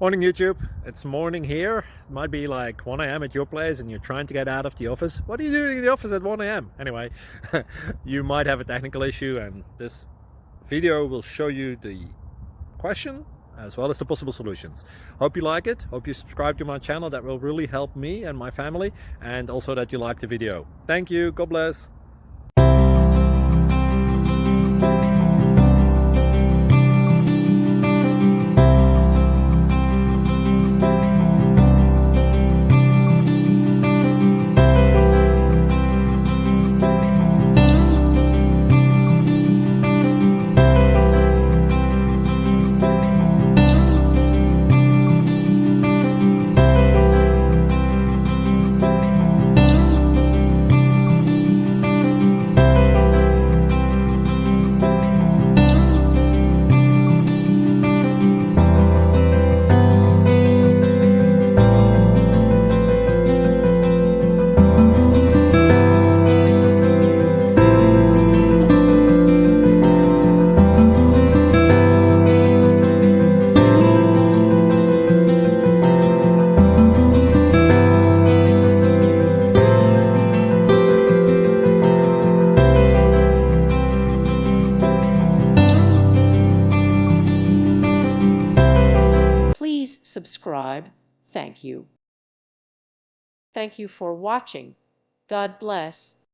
Morning YouTube, it's morning here. It might be like 1 a.m. at your place and you're trying to get out of the office. What are you doing in the office at 1 a.m.? Anyway, you might have a technical issue and this video will show you the question as well as the possible solutions. Hope you like it, hope you subscribe to my channel. That will really help me and my family, and also that you like the video. Thank you, God bless. Please subscribe. Thank you. Thank you for watching. God bless.